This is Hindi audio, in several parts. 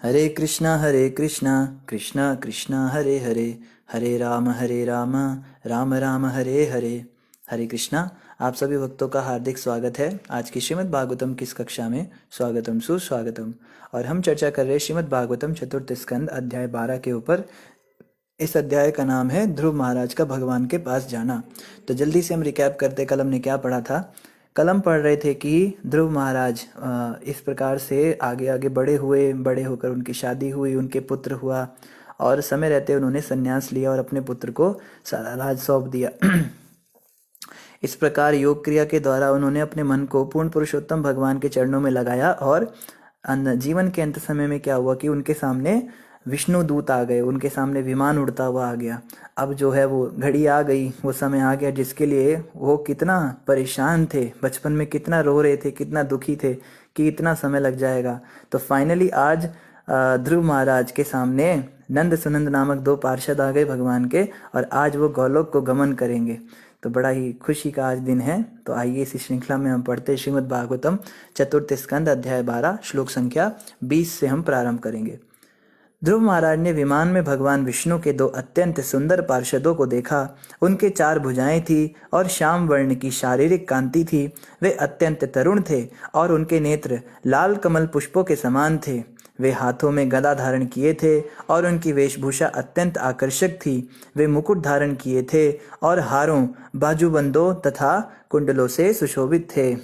हरे कृष्णा कृष्णा कृष्णा हरे हरे, हरे राम राम राम हरे हरे। हरे कृष्णा। आप सभी भक्तों का हार्दिक स्वागत है आज की श्रीमद् भागवतम की इस कक्षा में। स्वागतम सुस्वागतम। और हम चर्चा कर रहे हैं श्रीमद् भागवतम चतुर्थ स्कंद अध्याय 12 के ऊपर। इस अध्याय का नाम है ध्रुव महाराज का भगवान के पास जाना। तो जल्दी से हम रिकैप करते, कल हमने क्या पढ़ा था। कल हम पढ़ रहे थे कि ध्रुव महाराज इस प्रकार से आगे आगे बड़े हुए, बड़े होकर उनकी शादी हुई, उनके पुत्र हुआ और समय रहते उन्होंने संन्यास लिया और अपने पुत्र को सारा राज सौंप दिया। इस प्रकार योग क्रिया के द्वारा उन्होंने अपने मन को पूर्ण पुरुषोत्तम भगवान के चरणों में लगाया और जीवन के अंत समय में क्या हुआ कि उनके सामने विष्णु दूत आ गए, उनके सामने विमान उड़ता हुआ आ गया। अब जो है वो घड़ी आ गई, वो समय आ गया जिसके लिए वो कितना परेशान थे, बचपन में कितना रो रहे थे, कितना दुखी थे कि इतना समय लग जाएगा। तो फाइनली आज ध्रुव महाराज के सामने नंद सुनंद नामक दो पार्षद आ गए भगवान के, और आज वो गोलोक को गमन करेंगे। तो बड़ा ही खुशी का आज दिन है। तो आइए इसी श्रृंखला में हम पढ़ते श्रीमद् भागवतम चतुर्थ स्कंद अध्याय 12 श्लोक संख्या 20 से हम प्रारंभ करेंगे। ध्रुव महाराज ने विमान में भगवान विष्णु के दो अत्यंत सुंदर पार्षदों को देखा। उनके 4 भुजाएं थी और श्याम वर्ण की शारीरिक कांति थी। वे अत्यंत तरुण थे और उनके नेत्र लाल कमल पुष्पों के समान थे। वे हाथों में गदा धारण किए थे और उनकी वेशभूषा अत्यंत आकर्षक थी। वे मुकुट धारण किए थे और हारों, बाजूबंदों तथा कुंडलों से सुशोभित थे।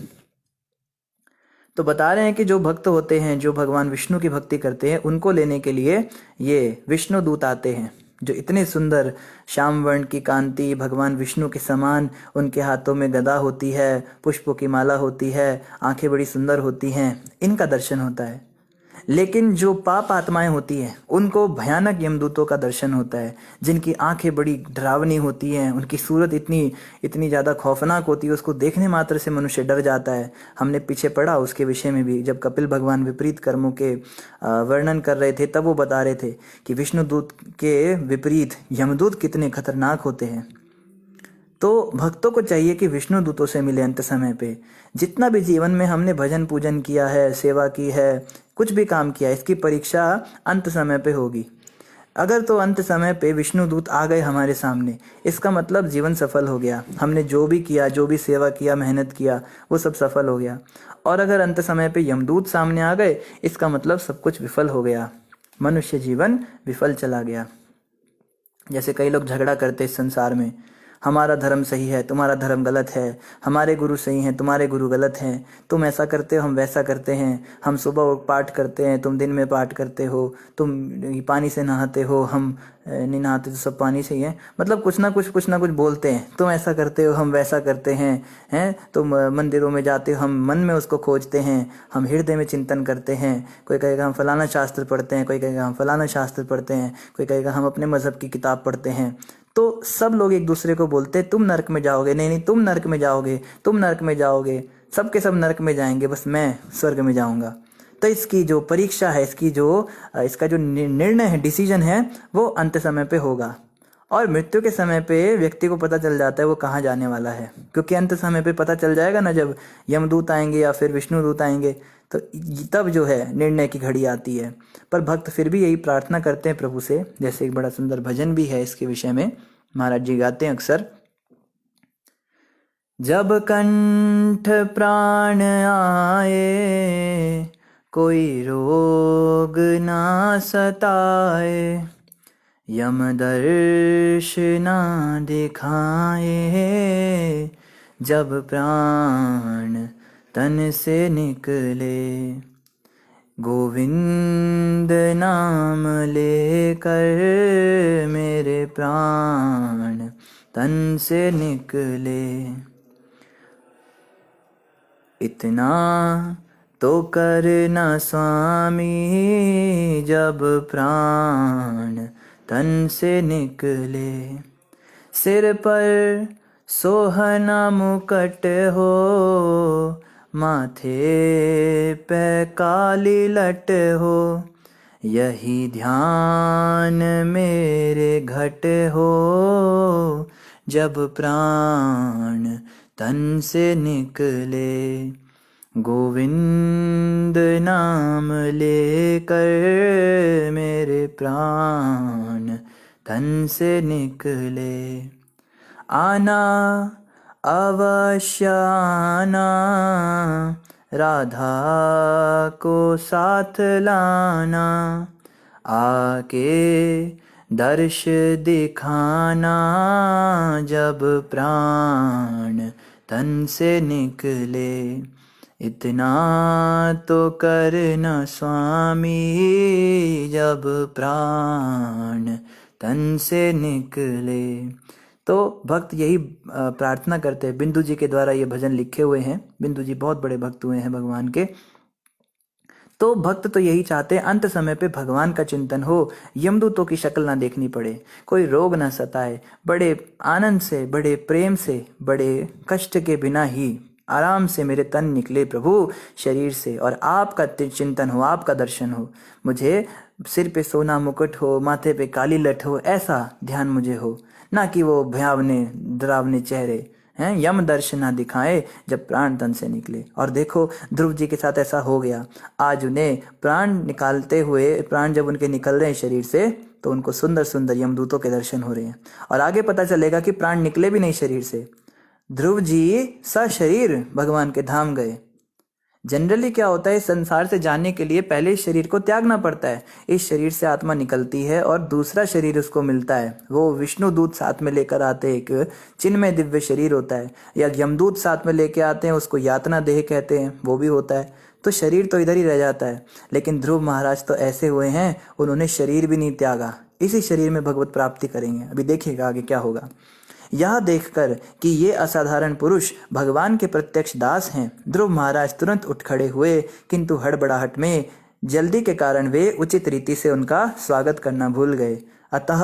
तो बता रहे हैं कि जो भक्त होते हैं, जो भगवान विष्णु की भक्ति करते हैं, उनको लेने के लिए ये विष्णु दूत आते हैं, जो इतने सुंदर श्याम वर्ण की कांति, भगवान विष्णु के समान, उनके हाथों में गदा होती है, पुष्पों की माला होती है, आंखें बड़ी सुंदर होती हैं, इनका दर्शन होता है। लेकिन जो पाप आत्माएं होती हैं उनको भयानक यमदूतों का दर्शन होता है, जिनकी आंखें बड़ी डरावनी होती हैं, उनकी सूरत इतनी इतनी ज़्यादा खौफनाक होती है, उसको देखने मात्र से मनुष्य डर जाता है। हमने पीछे पढ़ा उसके विषय में भी, जब कपिल भगवान विपरीत कर्मों के वर्णन कर रहे थे तब वो बता रहे थे कि विष्णु दूत के विपरीत यमदूत कितने खतरनाक होते हैं। तो भक्तों को चाहिए कि विष्णु दूतों से मिले अंत समय पे। जितना भी जीवन में हमने भजन पूजन किया है, सेवा की है, कुछ भी काम किया, इसकी परीक्षा अंत समय पे होगी। अगर तो अंत समय पे विष्णु दूत आ गए हमारे सामने, इसका मतलब जीवन सफल हो गया। हमने जो भी किया, जो भी सेवा किया, मेहनत किया, वो सब सफल हो गया। और अगर अंत समय पे यमदूत सामने आ गए, इसका मतलब सब कुछ विफल हो गया, मनुष्य जीवन विफल चला गया। जैसे कई लोग झगड़ा करते इस संसार में, हमारा धर्म सही है, तुम्हारा धर्म गलत है, हमारे गुरु सही हैं, तुम्हारे गुरु गलत हैं, तुम ऐसा करते हो, हम वैसा करते हैं, हम सुबह पाठ करते हैं, तुम दिन में पाठ करते हो, तुम पानी से नहाते हो, हम नहीं नहाते तो सब पानी से ही है। मतलब कुछ ना कुछ बोलते हैं, तुम ऐसा करते हो, हम वैसा करते हैं तुम मंदिरों में जाते हो, हम मन में उसको खोजते हैं, हम हृदय में चिंतन करते हैं। कोई कहेगा हम फलाना शास्त्र पढ़ते हैं, कोई कहेगा हम फलाना शास्त्र पढ़ते हैं, कोई कहेगा हम अपने मजहब की किताब पढ़ते हैं। तो सब लोग एक दूसरे को बोलते हैं तुम नरक में जाओगे, नहीं नहीं तुम नरक में जाओगे, तुम नरक में जाओगे, सबके सब नरक में जाएंगे, बस मैं स्वर्ग में जाऊंगा। तो इसकी जो परीक्षा है, इसका जो निर्णय है, डिसीजन है, वो अंत समय पे होगा। और मृत्यु के समय पे व्यक्ति को पता चल जाता है वो कहाँ जाने वाला है, क्योंकि अंत समय पे पता चल जाएगा ना, जब यमदूत आएंगे या फिर विष्णु दूत आएंगे, तो तब जो है निर्णय की घड़ी आती है। पर भक्त फिर भी यही प्रार्थना करते हैं प्रभु से। जैसे एक बड़ा सुंदर भजन भी है इसके विषय में, महाराज जी गाते हैं अक्सर, जब कंठ प्राण आए कोई रोग ना सताए, यमदर्श ना दिखाए, जब प्राण तन से निकले, गोविंद नाम लेकर मेरे प्राण तन से निकले। इतना तो करना स्वामी, जब प्राण तन से निकले, सिर पर सोहना मुकट हो, माथे पे काली लट हो, यही ध्यान मेरे घट हो, जब प्राण तन से निकले। गोविंद नाम लेकर मेरे प्राण तन से निकले, आना अवश्य आना, राधा को साथ लाना, आके दर्श दिखाना, जब प्राण तन से निकले। इतना तो करना स्वामी, जब प्राण तन से निकले। तो भक्त यही प्रार्थना करते हैं। बिंदु जी के द्वारा ये भजन लिखे हुए हैं। बिंदु जी बहुत बड़े भक्त हुए हैं भगवान के। तो भक्त तो यही चाहते हैं अंत समय पे भगवान का चिंतन हो, यमदूतों की शक्ल ना देखनी पड़े, कोई रोग ना सताए, बड़े आनंद से, बड़े प्रेम से, बड़े कष्ट के बिना ही आराम से मेरे तन निकले प्रभु शरीर से, और आपका चिंतन हो, आपका दर्शन हो। मुझे सिर पे सोना मुकुट हो, माथे पे काली लठ हो, ऐसा ध्यान मुझे हो, ना कि वो भयावने डरावने चेहरे हैं, यम दर्शन ना दिखाए जब प्राण तन से निकले। और देखो ध्रुव जी के साथ ऐसा हो गया। आज उन्हें प्राण निकालते हुए, प्राण जब उनके निकल रहे हैं शरीर से, तो उनको सुंदर सुंदर यमदूतों के दर्शन हो रहे हैं। और आगे पता चलेगा कि प्राण निकले भी नहीं शरीर से, ध्रुव जी सशरीर भगवान के धाम गए। जनरली क्या होता है, संसार से जाने के लिए पहले इस शरीर को त्यागना पड़ता है। इस शरीर से आत्मा निकलती है और दूसरा शरीर उसको मिलता है। वो विष्णु दूत साथ में लेकर आते हैं, एक चिन्मय दिव्य शरीर होता है, या यमदूत साथ में लेके आते हैं, उसको यातना देह कहते हैं, वो भी होता है। तो शरीर तो इधर ही रह जाता है। लेकिन ध्रुव महाराज तो ऐसे हुए हैं, उन्होंने शरीर भी नहीं त्यागा, इसी शरीर में भगवत प्राप्ति करेंगे। अभी देखिएगा आगे क्या होगा। यह देखकर कि ये असाधारण पुरुष भगवान के प्रत्यक्ष दास हैं, ध्रुव महाराज तुरंत उठ खड़े हुए, किंतु हड़बड़ाहट में जल्दी के कारण वे उचित रीति से उनका स्वागत करना भूल गए। अतः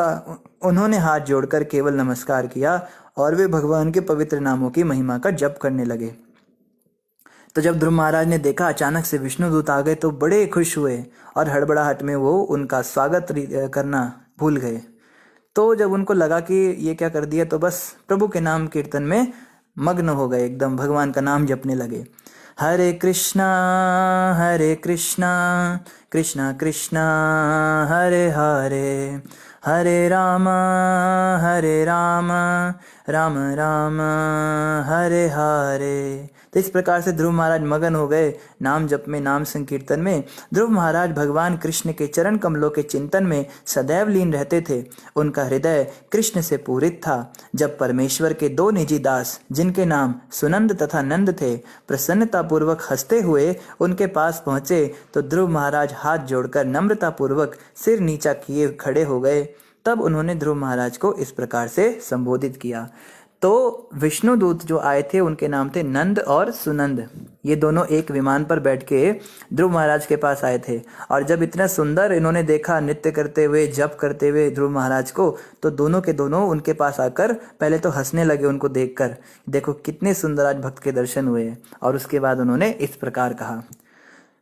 उन्होंने हाथ जोड़कर केवल नमस्कार किया और वे भगवान के पवित्र नामों की महिमा का जप करने लगे। तो जब ध्रुव महाराज ने देखा अचानक से विष्णुदूत आ गए, तो बड़े खुश हुए और हड़बड़ाहट में वो उनका स्वागत करना भूल गए। तो जब उनको लगा कि ये क्या कर दिया, तो बस प्रभु के नाम कीर्तन में मग्न हो गए, एकदम भगवान का नाम जपने लगे। हरे कृष्णा कृष्णा कृष्णा हरे हरे, हरे राम राम राम हरे हरे। तो इस प्रकार से ध्रुव महाराज मगन हो गए नाम जप में, नाम संकीर्तन में। ध्रुव महाराज भगवान कृष्ण के चरण कमलों के चिंतन में सदैव लीन रहते थे। उनका हृदय कृष्ण से पूरित था। जब परमेश्वर के दो निजी दास, जिनके नाम सुनंद तथा नंद थे, प्रसन्नता पूर्वक हंसते हुए उनके पास पहुंचे, तो ध्रुव महाराज हाथ जोड़कर नम्रता पूर्वक सिर नीचा किए खड़े हो गए। तब उन्होंने ध्रुव महाराज को इस प्रकार से संबोधित किया। तो विष्णुदूत जो आए थे उनके नाम थे नंद और सुनंद। ये दोनों एक विमान पर बैठ के ध्रुव महाराज के पास आए थे। और जब इतना सुंदर इन्होंने देखा नृत्य करते हुए, जप करते हुए ध्रुव महाराज को, तो दोनों के दोनों उनके पास आकर पहले तो हंसने लगे उनको देखकर। देखो कितने सुंदर आज भक्त के दर्शन हुए। और उसके बाद उन्होंने इस प्रकार कहा,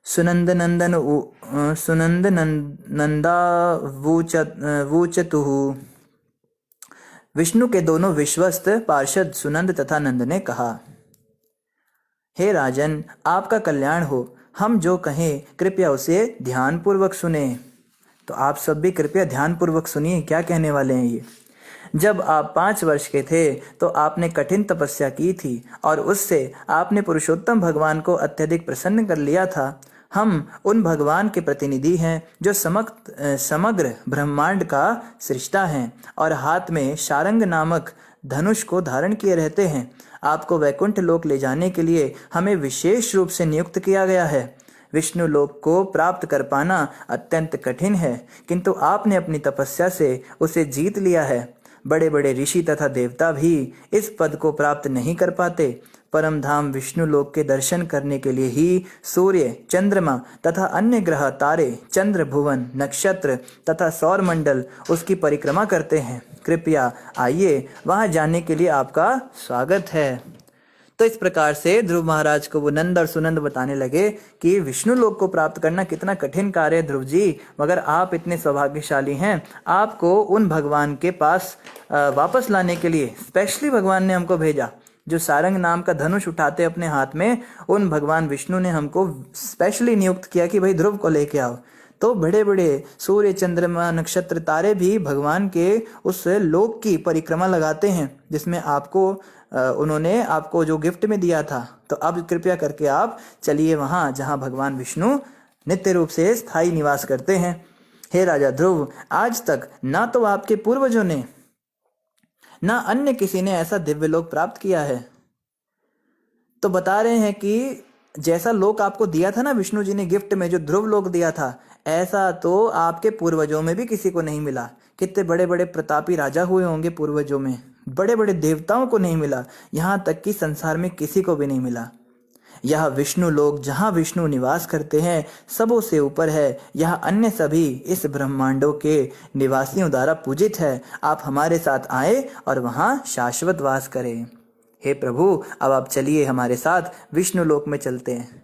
सुनंद नंदा वूचतुहु। विष्णु के दोनों विश्वस्त पार्षद सुनंद तथा नंद ने कहा, हे राजन, आपका कल्याण हो। हम जो कहें कृपया उसे ध्यान पूर्वक सुने। तो आप सब भी कृपया ध्यान पूर्वक सुनिए, क्या कहने वाले हैं ये। जब आप 5 वर्ष के थे तो आपने कठिन तपस्या की थी और उससे आपने पुरुषोत्तम भगवान को अत्यधिक प्रसन्न कर लिया था। हम उन भगवान के प्रतिनिधि हैं जो समग्र ब्रह्मांड का सृष्टा हैं और हाथ में शारंग नामक धनुष को धारण किए रहते हैं। आपको वैकुंठ लोक ले जाने के लिए हमें विशेष रूप से नियुक्त किया गया है। विष्णु लोक को प्राप्त कर पाना अत्यंत कठिन है, किंतु आपने अपनी तपस्या से उसे जीत लिया है। बड़े बड़े ऋषि तथा देवता भी इस पद को प्राप्त नहीं कर पाते। परम धाम विष्णु लोक के दर्शन करने के लिए ही सूर्य, चंद्रमा तथा अन्य ग्रह, तारे, चंद्र, भुवन, नक्षत्र तथा सौर मंडल उसकी परिक्रमा करते हैं। कृपया आइए, वहां जाने के लिए आपका स्वागत है। तो इस प्रकार से ध्रुव महाराज को वो नंद और सुनंद बताने लगे कि विष्णु लोक को प्राप्त करना कितना कठिन कार्य है ध्रुव जी, मगर आप इतने सौभाग्यशाली हैं। आपको उन भगवान के पास वापस लाने के लिए स्पेशली भगवान ने हमको भेजा। जो सारंग नाम का धनुष उठाते अपने हाथ में, उन भगवान विष्णु ने हमको स्पेशली नियुक्त किया कि भाई ध्रुव को लेके आओ। तो बड़े बड़े सूर्य चंद्रमा नक्षत्र तारे भी भगवान के उस लोक की परिक्रमा लगाते हैं, जिसमें आपको उन्होंने आपको जो गिफ्ट में दिया था। तो अब कृपया करके आप चलिए वहां जहां भगवान विष्णु नित्य रूप से स्थायी निवास करते हैं। हे राजा ध्रुव, आज तक ना तो आपके पूर्वजों ने ना अन्य किसी ने ऐसा दिव्य लोक प्राप्त किया है। तो बता रहे हैं कि जैसा लोक आपको दिया था ना विष्णु जी ने गिफ्ट में, जो ध्रुव लोक दिया था, ऐसा तो आपके पूर्वजों में भी किसी को नहीं मिला। कितने बड़े बड़े प्रतापी राजा हुए होंगे पूर्वजों में, बड़े बड़े देवताओं को नहीं मिला, यहां तक कि संसार में किसी को भी नहीं मिला। यह विष्णु लोक जहां विष्णु निवास करते हैं सबों से ऊपर है। यह अन्य सभी इस ब्रह्मांडों के निवासियों द्वारा पूजित है। आप हमारे साथ आए और वहां शाश्वत वास करें। हे प्रभु, अब आप चलिए हमारे साथ विष्णु लोक में चलते हैं।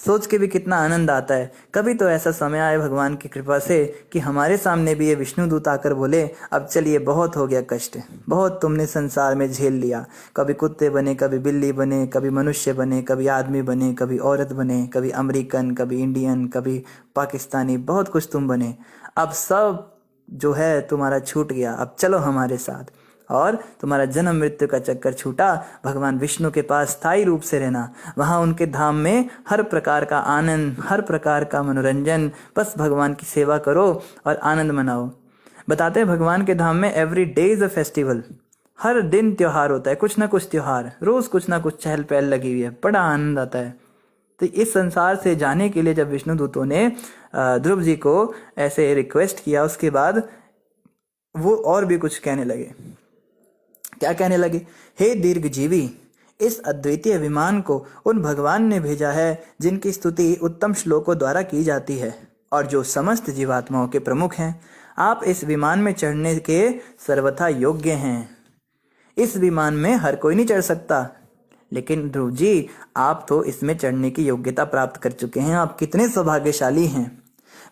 सोच के भी कितना आनंद आता है। कभी तो ऐसा समय आए भगवान की कृपा से कि हमारे सामने भी ये विष्णु दूत आकर बोले, अब चलिए बहुत हो गया कष्ट, बहुत तुमने संसार में झेल लिया। कभी कुत्ते बने, कभी बिल्ली बने, कभी मनुष्य बने, कभी आदमी बने, कभी औरत बने, कभी अमेरिकन, कभी इंडियन, कभी पाकिस्तानी, बहुत कुछ तुम बने। अब सब जो है तुम्हारा छूट गया, अब चलो हमारे साथ। और तुम्हारा जन्म मृत्यु का चक्कर छूटा, भगवान विष्णु के पास स्थायी रूप से रहना। वहां उनके धाम में हर प्रकार का आनंद, हर प्रकार का मनोरंजन, बस भगवान की सेवा करो और आनंद मनाओ। बताते हैं भगवान के धाम में every day is a festival. हर दिन त्योहार होता है, कुछ ना कुछ त्योहार, रोज कुछ ना कुछ चहल पहल लगी हुई है, बड़ा आनंद आता है। तो इस संसार से जाने के लिए जब विष्णु दूतों ने ध्रुव जी को ऐसे रिक्वेस्ट किया, उसके बाद वो और भी कुछ कहने लगे। क्या कहने लगे? हे दीर्घजीवी, इस अद्वितीय विमान को उन भगवान ने भेजा है जिनकी स्तुति उत्तम श्लोकों द्वारा की जाती है और जो समस्त जीवात्माओं के प्रमुख हैं। आप इस विमान में चढ़ने के सर्वथा योग्य हैं। इस विमान में हर कोई नहीं चढ़ सकता, लेकिन ध्रुव जी आप तो इसमें चढ़ने की योग्यता प्राप्त कर चुके हैं। आप कितने सौभाग्यशाली हैं।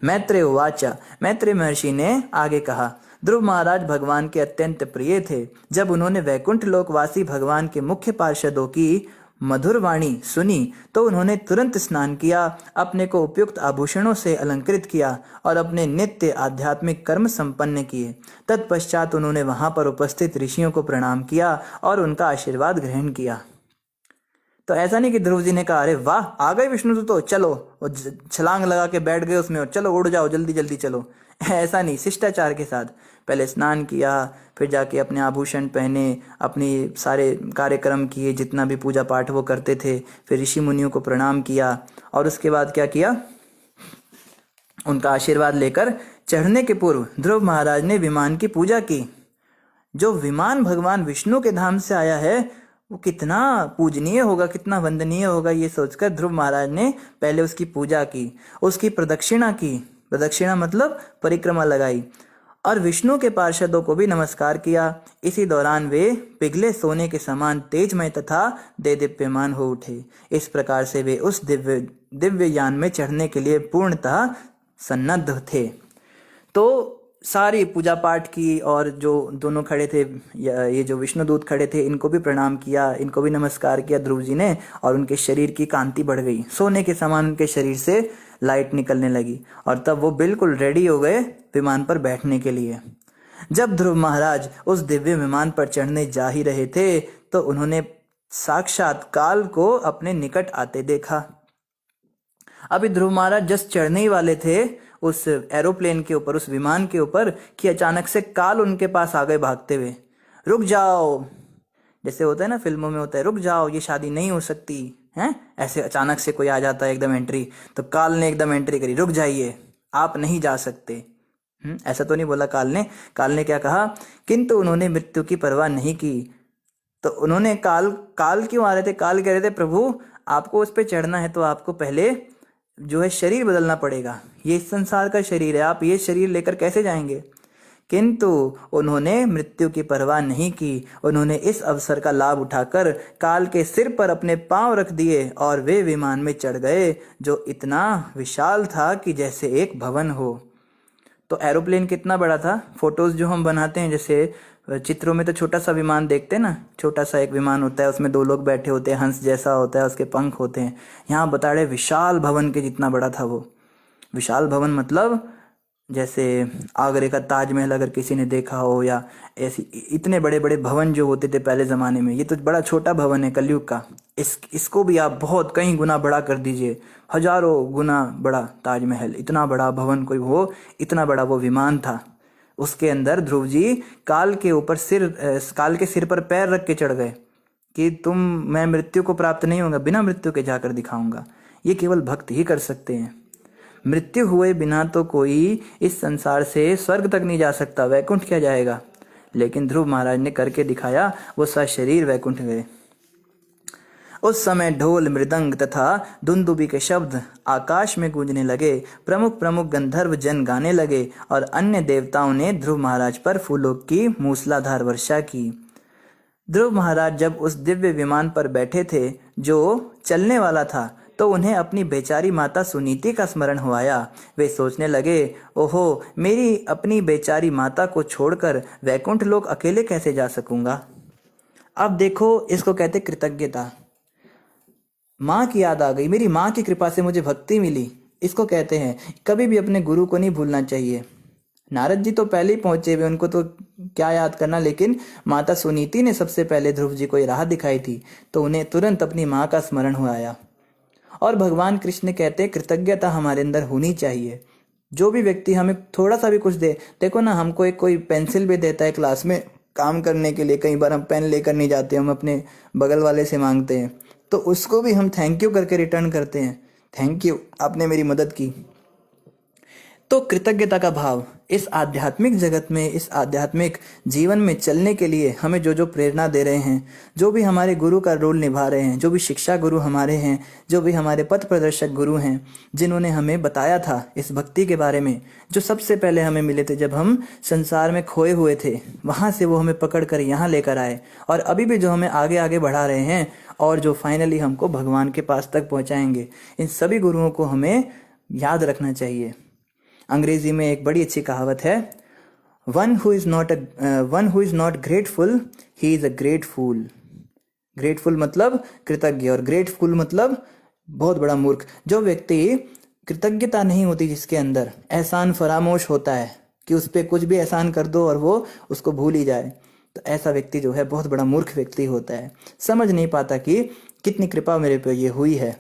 मैत्रेय उवाचा, मैत्रेय महर्षि ने आगे कहा, ध्रुव महाराज भगवान के अत्यंत प्रिय थे। जब उन्होंने वैकुंठ लोकवासी भगवान के मुख्य पार्षदों की मधुर वाणी सुनी तो उन्होंने तुरंत स्नान किया, अपने को उपयुक्त आभूषणों से अलंकृत किया और अपने नित्य आध्यात्मिक कर्म संपन्न किए। तत्पश्चात उन्होंने वहां पर उपस्थित ऋषियों को प्रणाम किया और उनका आशीर्वाद ग्रहण किया। तो ऐसा नहीं कि ध्रुव जी ने कहा अरे वाह आ गए विष्णु तो चलो, और छलांग लगा के बैठ गए उसमें और चलो उड़ जाओ जल्दी जल्दी चलो। ऐसा नहीं, शिष्टाचार के साथ पहले स्नान किया, फिर जाके अपने आभूषण पहने, अपनी सारे कार्यक्रम किए, जितना भी पूजा पाठ वो करते थे, फिर ऋषि मुनियों को प्रणाम किया और उसके बाद क्या किया, उनका आशीर्वाद लेकर चढ़ने के पूर्व ध्रुव महाराज ने विमान की पूजा की। जो विमान भगवान विष्णु के धाम से आया है वो कितना पूजनीय होगा, कितना वंदनीय होगा, ये सोचकर ध्रुव महाराज ने पहले उसकी पूजा की, उसकी प्रदक्षिणा की। प्रदक्षिणा मतलब परिक्रमा लगाई और विष्णु के पार्षदों को भी नमस्कार किया। इसी दौरान वे पिघले सोने के समान तेजमय तथा देदीप्यमान हो उठे। इस प्रकार से वे उस दिव्य यान में चढ़ने के लिए पूर्णतः सन्नद्ध थे। तो सारी पूजा पाठ की और जो दोनों खड़े थे, ये जो विष्णुदूत खड़े थे, इनको भी प्रणाम किया, इनको भी नमस्कार किया ध्रुव जी ने, और उनके शरीर की कांति बढ़ गई, सोने के समान उनके शरीर से लाइट निकलने लगी और तब वो बिल्कुल रेडी हो गए विमान पर बैठने के लिए। जब ध्रुव महाराज उस दिव्य विमान पर चढ़ने जा ही रहे थे तो उन्होंने साक्षात काल को अपने निकट आते देखा। अभी ध्रुव महाराज जस्ट चढ़ने ही वाले थे उस एरोप्लेन के ऊपर, उस विमान के ऊपर, कि अचानक से काल उनके पास आ गए भागते हुए। रुक जाओ, जैसे होता है ना फिल्मों में होता है, रुक जाओ ये शादी नहीं हो सकती है, ऐसे अचानक से कोई आ जाता है एकदम एंट्री। तो काल ने एकदम एंट्री करी, रुक जाइए आप नहीं जा सकते। ऐसा तो नहीं बोला काल ने क्या कहा, किंतु उन्होंने मृत्यु की परवाह नहीं की। तो उन्होंने काल क्यों आ रहे थे, काल कह रहे थे प्रभु आपको उस पर चढ़ना है तो आपको पहले जो है शरीर बदलना पड़ेगा, ये इस संसार का शरीर है, आप ये शरीर लेकर कैसे जाएंगे। किंतु उन्होंने मृत्यु की परवाह नहीं की। उन्होंने इस अवसर का लाभ उठाकर काल के सिर पर अपने पांव रख दिए और वे विमान में चढ़ गए जो इतना विशाल था कि जैसे एक भवन हो। तो एरोप्लेन कितना बड़ा था। फोटोज जो हम बनाते हैं, जैसे चित्रों में तो छोटा सा विमान देखते हैं ना, छोटा सा एक विमान होता है, उसमें दो लोग बैठे होते हैं, हंस जैसा होता है, उसके पंख होते हैं। यहाँ बता रहे विशाल भवन के जितना बड़ा था वो। विशाल भवन मतलब जैसे आगरे का ताजमहल अगर किसी ने देखा हो, या ऐसी इतने बड़े बड़े भवन जो होते थे पहले ज़माने में, ये तो बड़ा छोटा भवन है कलयुग का। इसको भी आप बहुत कई गुना बड़ा कर दीजिए, हजारों गुना बड़ा ताजमहल, इतना बड़ा भवन कोई हो, इतना बड़ा वो विमान था। उसके अंदर ध्रुव जी काल के सिर पर पैर रख के चढ़ गए कि मैं मृत्यु को प्राप्त नहीं होगा, बिना मृत्यु के जाकर दिखाऊंगा। ये केवल भक्त ही कर सकते हैं। मृत्यु हुए बिना तो कोई इस संसार से स्वर्ग तक नहीं जा सकता, वैकुंठ क्या जाएगा। लेकिन ध्रुव महाराज ने करके दिखाया, वो सशरीर वैकुंठ गए। उस समय ढोल मृदंग तथा दुंदुबी के शब्द आकाश में गूंजने लगे। प्रमुख प्रमुख गंधर्व जन गाने लगे और अन्य देवताओं ने ध्रुव महाराज पर फूलों की मूसलाधार वर्षा की। ध्रुव महाराज जब उस दिव्य विमान पर बैठे थे जो चलने वाला था, तो उन्हें अपनी बेचारी माता सुनीति का स्मरण हो आया। वे सोचने लगे, ओहो, मेरी अपनी बेचारी माता को छोड़कर वैकुंठ लोक अकेले कैसे जा सकूंगा। अब देखो, इसको कहते कृतज्ञता। माँ की याद आ गई, मेरी माँ की कृपा से मुझे भक्ति मिली, इसको कहते हैं। कभी भी अपने गुरु को नहीं भूलना चाहिए। नारद जी तो पहले ही पहुंचे हुए, उनको तो क्या याद करना, लेकिन माता सुनीति ने सबसे पहले ध्रुव जी को ये राह दिखाई थी, तो उन्हें तुरंत अपनी माँ का स्मरण हो आया। और भगवान कृष्ण कहते हैं कृतज्ञता हमारे अंदर होनी चाहिए। जो भी व्यक्ति हमें थोड़ा सा भी कुछ दे, देखो ना, हमको कोई पेंसिल भी देता है क्लास में काम करने के लिए, कई बार हम पेन लेकर नहीं जाते, हम अपने बगल वाले से मांगते हैं, तो उसको भी हम थैंक यू करके रिटर्न करते हैं, थैंक यू, आपने मेरी मदद की। तो कृतज्ञता का भाव इस आध्यात्मिक जगत में, इस आध्यात्मिक जीवन में चलने के लिए हमें जो जो प्रेरणा दे रहे हैं, जो भी हमारे गुरु का रोल निभा रहे हैं, जो भी शिक्षा गुरु हमारे हैं, जो भी हमारे पथ प्रदर्शक गुरु हैं, जिन्होंने हमें बताया था इस भक्ति के बारे में, जो सबसे पहले हमें मिले थे जब हम संसार में खोए हुए थे, वहाँ से वो हमें पकड़ कर यहाँ लेकर आए, और अभी भी जो हमें आगे आगे बढ़ा रहे हैं, और जो फाइनली हमको भगवान के पास तक पहुँचाएंगे, इन सभी गुरुओं को हमें याद रखना चाहिए। अंग्रेजी में एक बड़ी अच्छी कहावत है, one who is not grateful he is a great fool. Grateful मतलब कृतज्ञ, और ग्रेटफुल मतलब बहुत बड़ा मूर्ख। जो व्यक्ति कृतज्ञता नहीं होती, जिसके अंदर एहसान फरामोश होता है कि उस पर कुछ भी एहसान कर दो और वो उसको भूल ही जाए, तो ऐसा व्यक्ति जो है बहुत बड़ा मूर्ख व्यक्ति होता है। समझ नहीं पाता कि कितनी कृपा मेरे पे ये हुई है।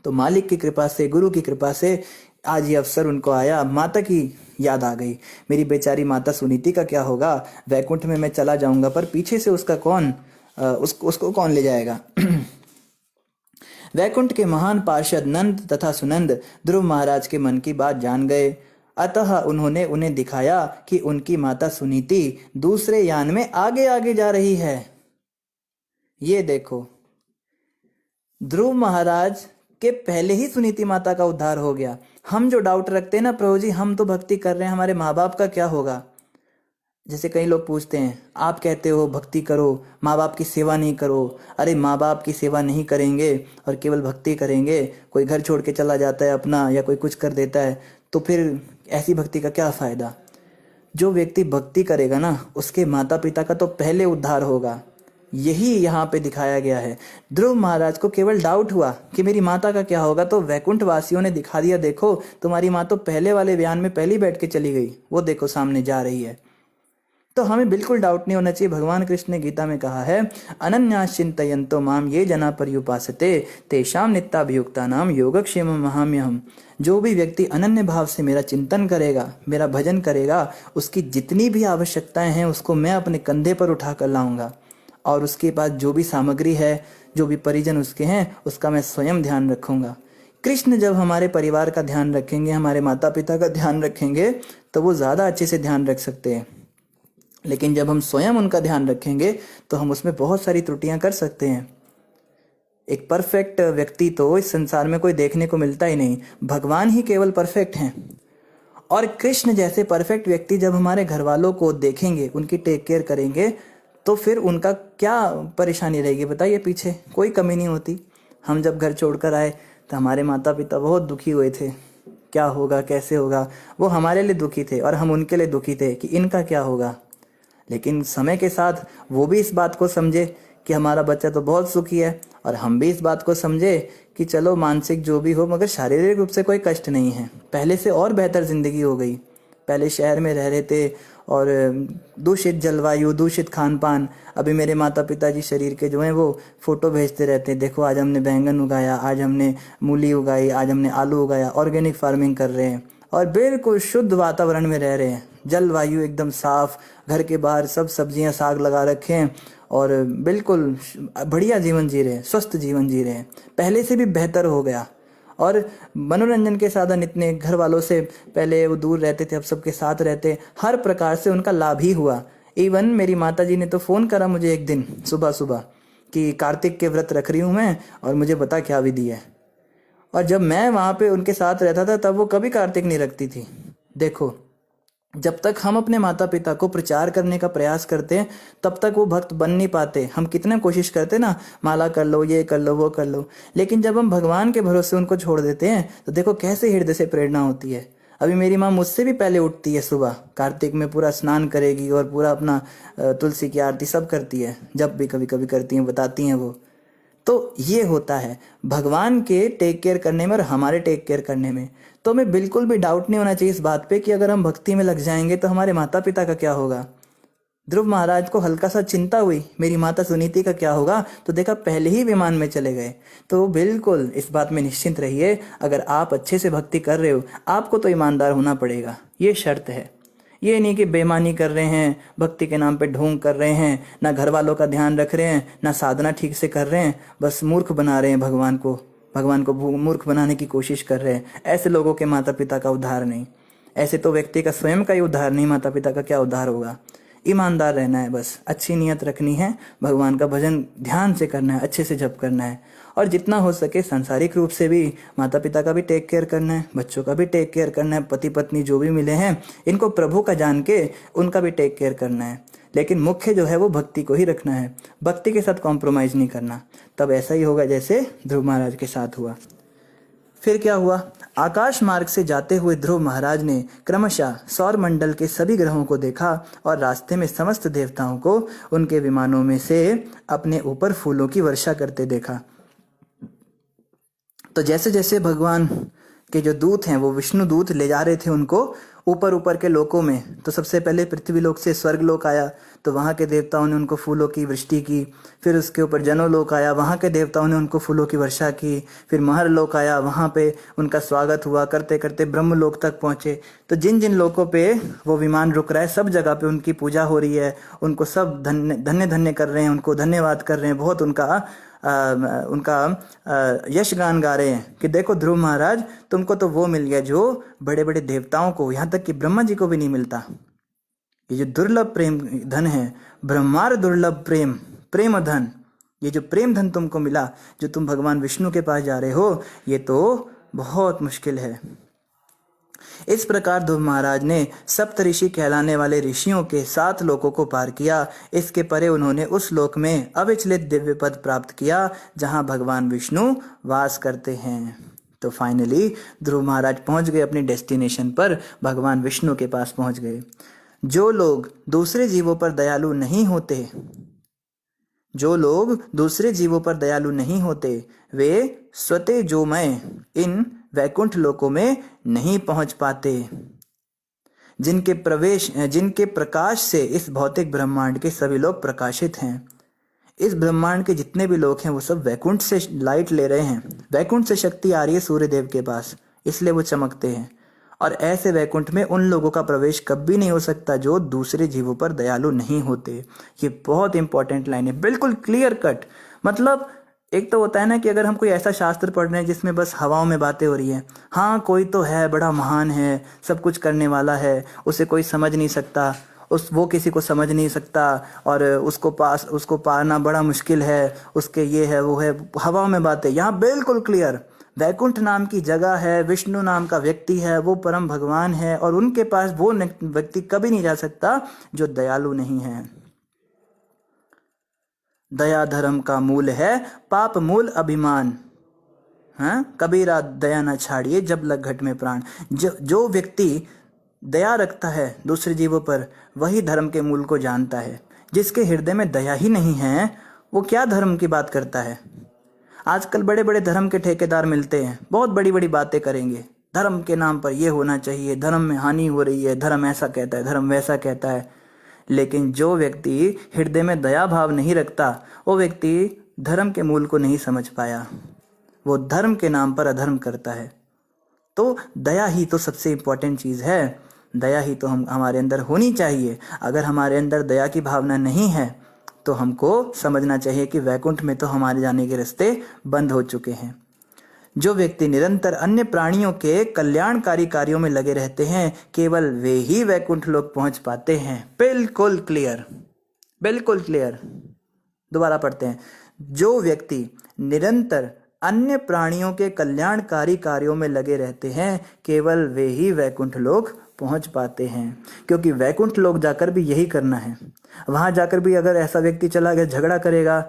तो मालिक की कृपा से, गुरु की कृपा से आज ये अवसर उनको आया। माता की याद आ गई, मेरी बेचारी माता सुनीति का क्या होगा। वैकुंठ में मैं चला जाऊंगा, पर पीछे से उसका कौन उसको कौन ले जाएगा। वैकुंठ के महान पार्षद नंद तथा सुनंद ध्रुव महाराज के मन की बात जान गए। अतः उन्होंने उन्हें दिखाया कि उनकी माता सुनीति दूसरे यान में आगे आगे जा रही है। ये देखो, ध्रुव महाराज के पहले ही सुनीति माता का उद्धार हो गया। हम जो डाउट रखते हैं ना, प्रभु जी हम तो भक्ति कर रहे हैं, हमारे माँ बाप का क्या होगा। जैसे कई लोग पूछते हैं, आप कहते हो भक्ति करो, माँ बाप की सेवा नहीं करो। अरे माँ बाप की सेवा नहीं करेंगे और केवल भक्ति करेंगे, कोई घर छोड़ के चला जाता है अपना, या कोई कुछ कर देता है, तो फिर ऐसी भक्ति का क्या फ़ायदा। जो व्यक्ति भक्ति करेगा ना, उसके माता पिता का तो पहले उद्धार होगा। यही यहाँ पे दिखाया गया है। ध्रुव महाराज को केवल डाउट हुआ कि मेरी माता का क्या होगा, तो वैकुंठ वासियों ने दिखा दिया, देखो तुम्हारी माँ तो पहले वाले बयान में पहले बैठ के चली गई, वो देखो सामने जा रही है। तो हमें बिल्कुल डाउट नहीं होना चाहिए। भगवान कृष्ण ने गीता में कहा है, अनन्यास चिंतयन्तो माम ये जना पर्युपासते तेषाम नित्याभियुक्तानाम योगक्षेमम महाम्यहम्। जो भी व्यक्ति अनन्य भाव से मेरा चिंतन करेगा, मेरा भजन करेगा, उसकी जितनी भी आवश्यकताएं हैं उसको मैं अपने कंधे पर उठा कर लाऊंगा, और उसके पास जो भी सामग्री है, जो भी परिजन उसके हैं, उसका मैं स्वयं ध्यान रखूंगा। कृष्ण जब हमारे परिवार का ध्यान रखेंगे, हमारे माता पिता का ध्यान रखेंगे, तो वो ज़्यादा अच्छे से ध्यान रख सकते हैं। लेकिन जब हम स्वयं उनका ध्यान रखेंगे तो हम उसमें बहुत सारी त्रुटियां कर सकते हैं। एक परफेक्ट व्यक्ति तो इस संसार में कोई देखने को मिलता ही नहीं, भगवान ही केवल परफेक्ट हैं। और कृष्ण जैसे परफेक्ट व्यक्ति जब हमारे घर वालों को देखेंगे, उनकी टेक केयर करेंगे, तो फिर उनका क्या परेशानी रहेगी बताइए। पीछे कोई कमी नहीं होती। हम जब घर छोड़कर आए तो हमारे माता पिता बहुत दुखी हुए थे क्या होगा, कैसे होगा। वो हमारे लिए दुखी थे और हम उनके लिए दुखी थे कि इनका क्या होगा। लेकिन समय के साथ वो भी इस बात को समझे कि हमारा बच्चा तो बहुत सुखी है, और हम भी इस बात को समझे कि चलो मानसिक जो भी हो मगर शारीरिक रूप से कोई कष्ट नहीं है। पहले से और बेहतर ज़िंदगी हो गई। पहले शहर में रह रहे थे और दूषित जलवायु, दूषित खान पान। अभी मेरे माता पिताजी शरीर के जो हैं वो फ़ोटो भेजते रहते हैं, देखो आज हमने बैंगन उगाया, आज हमने मूली उगाई, आज हमने आलू उगाया। ऑर्गेनिक फार्मिंग कर रहे हैं और बिल्कुल शुद्ध वातावरण में रह रहे हैं। जलवायु एकदम साफ, घर के बाहर सब सब्जियां साग लगा रखे हैं और बिल्कुल बढ़िया जीवन जी रहे हैं, स्वस्थ जीवन जी रहे हैं। पहले से भी बेहतर हो गया। और मनोरंजन के साधन इतने, घर वालों से पहले वो दूर रहते थे, अब सबके साथ रहते, हर प्रकार से उनका लाभ ही हुआ। इवन मेरी माता जी ने तो फ़ोन करा मुझे एक दिन सुबह सुबह कि कार्तिक के व्रत रख रही हूँ मैं और मुझे बता क्या विधि है। और जब मैं वहाँ पे उनके साथ रहता था तब वो कभी कार्तिक नहीं रखती थी। देखो, जब तक हम अपने माता पिता को प्रचार करने का प्रयास करते हैं तब तक वो भक्त बन नहीं पाते। हम कितने कोशिश करते ना, माला कर लो, ये कर लो, वो कर लो, लेकिन जब हम भगवान के भरोसे उनको छोड़ देते हैं तो देखो कैसे हृदय से प्रेरणा होती है। अभी मेरी माँ मुझसे भी पहले उठती है सुबह, कार्तिक में पूरा स्नान करेगी और पूरा अपना तुलसी की आरती सब करती है, जब भी कभी कभी करती हैं, बताती हैं वो। तो ये होता है भगवान के टेक केयर करने में और हमारे टेक केयर करने में। तो हमें बिल्कुल भी डाउट नहीं होना चाहिए इस बात पे कि अगर हम भक्ति में लग जाएंगे तो हमारे माता पिता का क्या होगा। ध्रुव महाराज को हल्का सा चिंता हुई मेरी माता सुनीति का क्या होगा, तो देखा पहले ही विमान में चले गए। तो बिल्कुल इस बात में निश्चिंत रहिए, अगर आप अच्छे से भक्ति कर रहे हो आपको तो ईमानदार होना पड़ेगा, ये शर्त है। ये नहीं कि बेईमानी कर रहे हैं, भक्ति के नाम पे ढोंग कर रहे हैं, ना घर वालों का ध्यान रख रहे हैं, ना साधना ठीक से कर रहे हैं, बस मूर्ख बना रहे हैं भगवान को मूर्ख बनाने की कोशिश कर रहे हैं। ऐसे लोगों के माता पिता का उद्धार नहीं। ऐसे तो व्यक्ति का स्वयं का ही उद्धार नहीं, माता पिता का क्या उद्धार होगा। ईमानदार रहना है, बस अच्छी नीयत रखनी है, भगवान का भजन ध्यान से करना है, अच्छे से जप करना है, और जितना हो सके सांसारिक रूप से भी माता पिता का भी टेक केयर करना है, बच्चों का भी टेक केयर करना है, पति पत्नी जो भी मिले हैं इनको प्रभु का जान के उनका भी टेक केयर करना है। लेकिन मुख्य जो है वो भक्ति को ही रखना है, भक्ति के साथ कॉम्प्रोमाइज़ नहीं करना। तब ऐसा ही होगा जैसे ध्रुव महाराज के साथ हुआ। फिर क्या हुआ, आकाश मार्ग से जाते हुए ध्रुव महाराज ने क्रमशः सौर मंडल के सभी ग्रहों को देखा और रास्ते में समस्त देवताओं को उनके विमानों में से अपने ऊपर फूलों की वर्षा करते देखा। तो जैसे जैसे भगवान के जो दूत हैं वो विष्णु दूत ले जा रहे थे उनको ऊपर ऊपर के लोकों में, तो सबसे पहले पृथ्वी लोक से स्वर्ग लोक आया, तो वहाँ के देवताओं ने उनको फूलों की वृष्टि की। फिर उसके ऊपर जनोलोक आया, वहाँ के देवताओं ने उनको फूलों की वर्षा की। फिर महर लोक आया, वहाँ पे उनका स्वागत हुआ, करते करते ब्रह्म लोक तक पहुँचे। तो जिन जिन लोकों पे वो विमान रुक रहा है सब जगह पे उनकी पूजा हो रही है, उनको सब धन्य धन्य धन्य कर रहे हैं, उनको धन्यवाद कर रहे हैं, बहुत उनका यश गान गा रहे हैं कि देखो ध्रुव महाराज तुमको तो वो मिल गया जो बड़े बड़े देवताओं को, यहाँ तक कि ब्रह्मा जी को भी नहीं मिलता। ये जो दुर्लभ प्रेम धन है, ब्रह्मार दुर्लभ प्रेम धन, ये जो प्रेम धन तुमको मिला, जो तुम भगवान विष्णु के पास जा रहे हो, ये तो बहुत मुश्किल है। इस प्रकार ध्रुव महाराज ने सप्तऋषि कहलाने वाले ऋषियों के 7 लोकों को पार किया। इसके परे उन्होंने उस लोक में अविचलित दिव्य पद प्राप्त किया जहां भगवान विष्णु वास करते हैं। तो फाइनली ध्रुव महाराज पहुंच गए अपनी डेस्टिनेशन पर, भगवान विष्णु के पास पहुंच गए। जो लोग दूसरे जीवों पर दयालु नहीं होते, वे स्वते जो मैं इन वैकुंठ लोकों में नहीं पहुंच पाते। जिनके प्रकाश से इस भौतिक ब्रह्मांड के सभी लोग प्रकाशित हैं। इस ब्रह्मांड के जितने भी लोग हैं वो सब वैकुंठ से लाइट ले रहे हैं, वैकुंठ से शक्ति आ रही है सूर्य देव के पास, इसलिए वो चमकते हैं। और ऐसे वैकुंठ में उन लोगों का प्रवेश कभी नहीं हो सकता जो दूसरे जीवों पर दयालु नहीं होते। ये बहुत इंपॉर्टेंट लाइन है, बिल्कुल क्लियर कट। मतलब एक तो होता है ना कि अगर हम कोई ऐसा शास्त्र पढ़ रहे हैं जिसमें बस हवाओं में बातें हो रही है, हाँ कोई तो है बड़ा महान है, सब कुछ करने वाला है, उसे कोई समझ नहीं सकता, वो किसी को समझ नहीं सकता और उसको पाना बड़ा मुश्किल है, उसके ये है वो है, हवाओं में बातें। यहाँ बिल्कुल क्लियर, वैकुंठ नाम की जगह है, विष्णु नाम का व्यक्ति है, वो परम भगवान है और उनके पास वो व्यक्ति कभी नहीं जा सकता जो दयालु नहीं है। दया धर्म का मूल है, पाप मूल अभिमान। हाँ, कबीरा दया न छाड़िए जब लग घट में प्राण। जो व्यक्ति दया रखता है दूसरे जीवों पर, वही धर्म के मूल को जानता है। जिसके हृदय में दया ही नहीं है, वो क्या धर्म की बात करता है। आजकल बड़े बड़े धर्म के ठेकेदार मिलते हैं, बहुत बड़ी बड़ी बातें करेंगे, धर्म के नाम पर ये होना चाहिए, धर्म में हानि हो रही है, धर्म ऐसा कहता है, धर्म वैसा कहता है। लेकिन जो व्यक्ति हृदय में दया भाव नहीं रखता, वो व्यक्ति धर्म के मूल को नहीं समझ पाया, वो धर्म के नाम पर अधर्म करता है। तो दया ही तो सबसे इम्पोर्टेंट चीज़ है, दया ही तो हमारे अंदर होनी चाहिए। अगर हमारे अंदर दया की भावना नहीं है तो हमको समझना चाहिए कि वैकुंठ में तो हमारे जाने के रास्ते बंद हो चुके हैं। जो व्यक्ति निरंतर अन्य प्राणियों के कल्याणकारी कार्यों में लगे रहते हैं, केवल वे ही वैकुंठ लोक पहुंच पाते हैं। बिल्कुल क्लियर, बिल्कुल क्लियर। दोबारा पढ़ते हैं। जो व्यक्ति निरंतर अन्य प्राणियों के कल्याणकारी कार्यों में लगे रहते हैं, केवल वे ही वैकुंठ लोक पहुंच पाते हैं। क्योंकि वैकुंठ लोक जाकर भी यही करना है। वहां जाकर भी अगर ऐसा व्यक्ति चला गया, झगड़ा करेगा,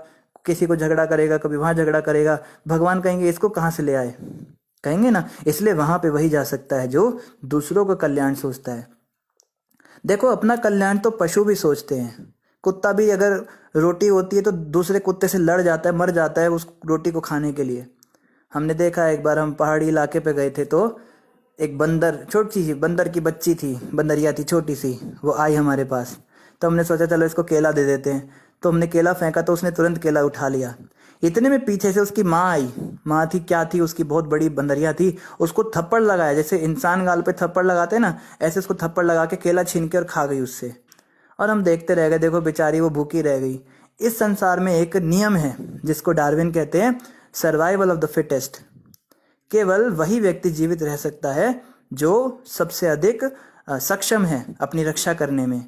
किसी को झगड़ा करेगा, कभी वहां झगड़ा करेगा, भगवान कहेंगे इसको कहाँ से ले आए, कहेंगे ना। इसलिए वहां पे वही जा सकता है जो दूसरों का कल्याण सोचता है। देखो, अपना कल्याण तो पशु भी सोचते हैं। कुत्ता भी अगर रोटी होती है तो दूसरे कुत्ते से लड़ जाता है, मर जाता है उस रोटी को खाने के लिए। हमने देखा, एक बार हम पहाड़ी इलाके पे गए थे तो एक बंदर, छोटी सी बंदर की बच्ची थी, बंदरिया थी छोटी सी, वो आई हमारे पास। तो हमने सोचा चलो इसको केला दे देते हैं। तो हमने केला फेंका तो उसने तुरंत केला उठा लिया। इतने में पीछे से उसकी माँ आई। माँ थी क्या थी, उसकी बहुत बड़ी बंदरिया थी। उसको थप्पड़ लगाया, जैसे इंसान गाल पे थप्पड़ लगाते हैं ना, ऐसे उसको थप्पड़ लगा के केला छीन के और खा गई उससे। और हम देखते रह गए, देखो बेचारी वो भूखी रह गई। इस संसार में एक नियम है जिसको डार्विन कहते हैं, सर्वाइवल ऑफ द फिटेस्ट। केवल वही व्यक्ति जीवित रह सकता है जो सबसे अधिक सक्षम है अपनी रक्षा करने में।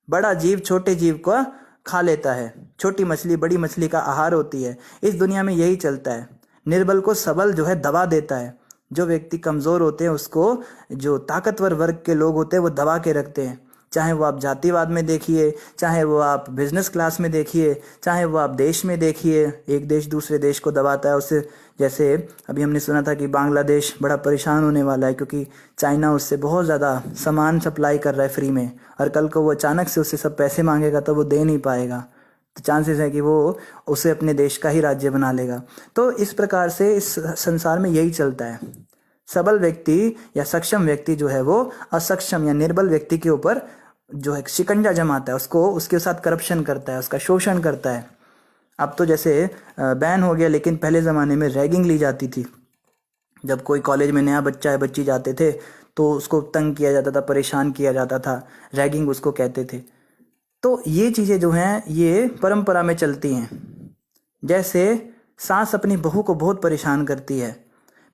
बड़ा जीव छोटे जीव को खा लेता है, छोटी मछली बड़ी मछली का आहार होती है। इस दुनिया में यही चलता है। निर्बल को सबल जो है दबा देता है। जो व्यक्ति कमजोर होते हैं उसको जो ताकतवर वर्ग के लोग होते हैं वो दबा के रखते हैं। चाहे वो आप जातिवाद में देखिए, चाहे वो आप बिजनेस क्लास में देखिए, चाहे वो आप देश में देखिए। एक देश दूसरे देश को दबाता है उससे। जैसे अभी हमने सुना था कि बांग्लादेश बड़ा परेशान होने वाला है क्योंकि चाइना उससे बहुत ज़्यादा सामान सप्लाई कर रहा है फ्री में, और कल को वो अचानक से उससे सब पैसे मांगेगा तो वो दे नहीं पाएगा। तो चांसेस है कि वो उसे अपने देश का ही राज्य बना लेगा। तो इस प्रकार से इस संसार में यही चलता है। सबल व्यक्ति या सक्षम व्यक्ति जो है वो असक्षम या निर्बल व्यक्ति के ऊपर जो है शिकंजा जमाता है, उसको उसके साथ करप्शन करता है, उसका शोषण करता है। अब तो जैसे बैन हो गया, लेकिन पहले ज़माने में रैगिंग ली जाती थी। जब कोई कॉलेज में नया बच्चा या बच्ची जाते थे तो उसको तंग किया जाता था, परेशान किया जाता था, रैगिंग उसको कहते थे। तो ये चीज़ें जो हैं ये परंपरा में चलती हैं। जैसे सास अपनी बहू को बहुत परेशान करती है,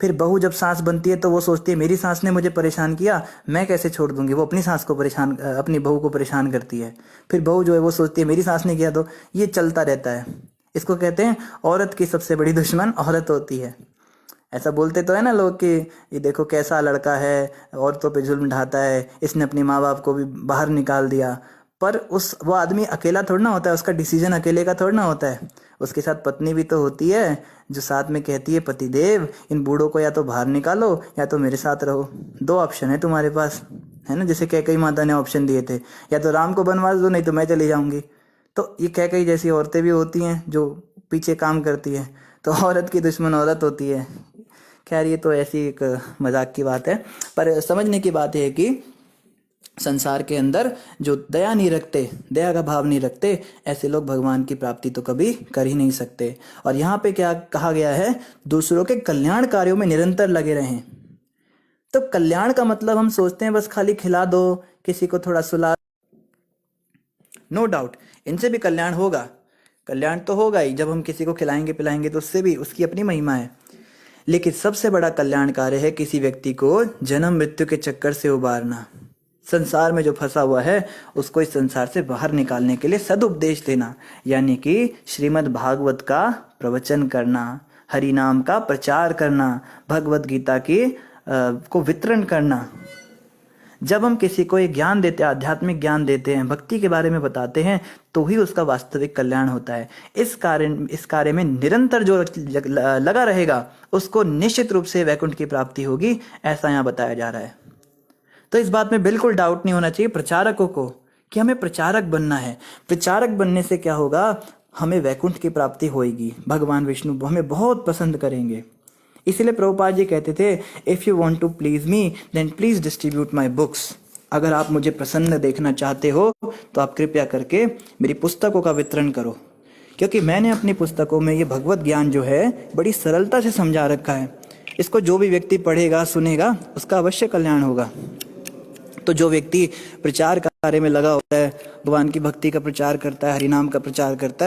फिर बहू जब सास बनती है तो वो सोचती है मेरी सास ने मुझे परेशान किया, मैं कैसे छोड़ दूंगी। वो अपनी सास को परेशान, अपनी बहू को परेशान करती है। फिर बहू जो है वो सोचती है मेरी सास ने किया। तो ये चलता रहता है। इसको कहते हैं औरत की सबसे बड़ी दुश्मन औरत होती है। ऐसा बोलते तो है ना लोग कि ये देखो कैसा लड़का है, औरतों पे जुल्म ढाता है, इसने अपने माँ बाप को भी बाहर निकाल दिया। पर वो आदमी अकेला थोड़ा ना होता है, उसका डिसीजन अकेले का थोड़ा ना होता है। उसके साथ पत्नी भी तो होती है जो साथ में कहती है पतिदेव इन बूढ़ों को या तो बाहर निकालो या तो मेरे साथ रहो। दो ऑप्शन है तुम्हारे पास, है ना। जैसे कैकेयी माता ने ऑप्शन दिए थे, या तो राम को बनवास दो नहीं तो मैं चली जाऊंगी। तो ये कैकेयी जैसी औरतें भी होती हैं जो पीछे काम करती हैं। तो औरत की दुश्मन औरत होती है। खैर ये तो ऐसी एक मजाक की बात है, पर समझने की बात है कि संसार के अंदर जो दया नहीं रखते, दया का भाव नहीं रखते, ऐसे लोग भगवान की प्राप्ति तो कभी कर ही नहीं सकते। और यहाँ पे क्या कहा गया है, दूसरों के कल्याण कार्यों में निरंतर लगे रहें। तो कल्याण का मतलब हम सोचते हैं बस खाली खिला दो, किसी को थोड़ा सुला। नो डाउट इनसे भी कल्याण होगा, कल्याण तो होगा ही। जब हम किसी को खिलाएंगे पिलाएंगे तो उससे भी उसकी अपनी महिमा है। लेकिन सबसे बड़ा कल्याण कार्य है किसी व्यक्ति को जन्म मृत्यु के चक्कर से उबारना। संसार में जो फंसा हुआ है उसको इस संसार से बाहर निकालने के लिए सदुपदेश देना, यानी कि श्रीमद् भागवत का प्रवचन करना, हरि नाम का प्रचार करना, भगवत गीता की को वितरण करना। जब हम किसी को एक ज्ञान देते हैं, आध्यात्मिक ज्ञान देते हैं, भक्ति के बारे में बताते हैं, तो ही उसका वास्तविक कल्याण होता है। इस कार्य में निरंतर जो लगा रहेगा उसको निश्चित रूप से वैकुंठ की प्राप्ति होगी, ऐसा यहाँ बताया जा रहा है। तो इस बात में बिल्कुल डाउट नहीं होना चाहिए प्रचारकों को कि हमें प्रचारक बनना है। प्रचारक बनने से क्या होगा, हमें वैकुंठ की प्राप्ति होगी, भगवान विष्णु हमें बहुत पसंद करेंगे। इसीलिए प्रभुपाद जी कहते थे, if you want to please me then please distribute my books. अगर आप मुझे प्रसन्न देखना चाहते हो तो आप कृपया करके मेरी पुस्तकों का वितरण करो, क्योंकि मैंने अपनी पुस्तकों में ये भगवत ज्ञान जो है बड़ी सरलता से समझा रखा है। इसको जो भी व्यक्ति पढ़ेगा सुनेगा उसका अवश्य कल्याण होगा। तो जो व्यक्ति प्रचार कार्य में लगा होता है, भगवान की भक्ति का प्रचार करता है, हरिनाम का प्रचार करता है,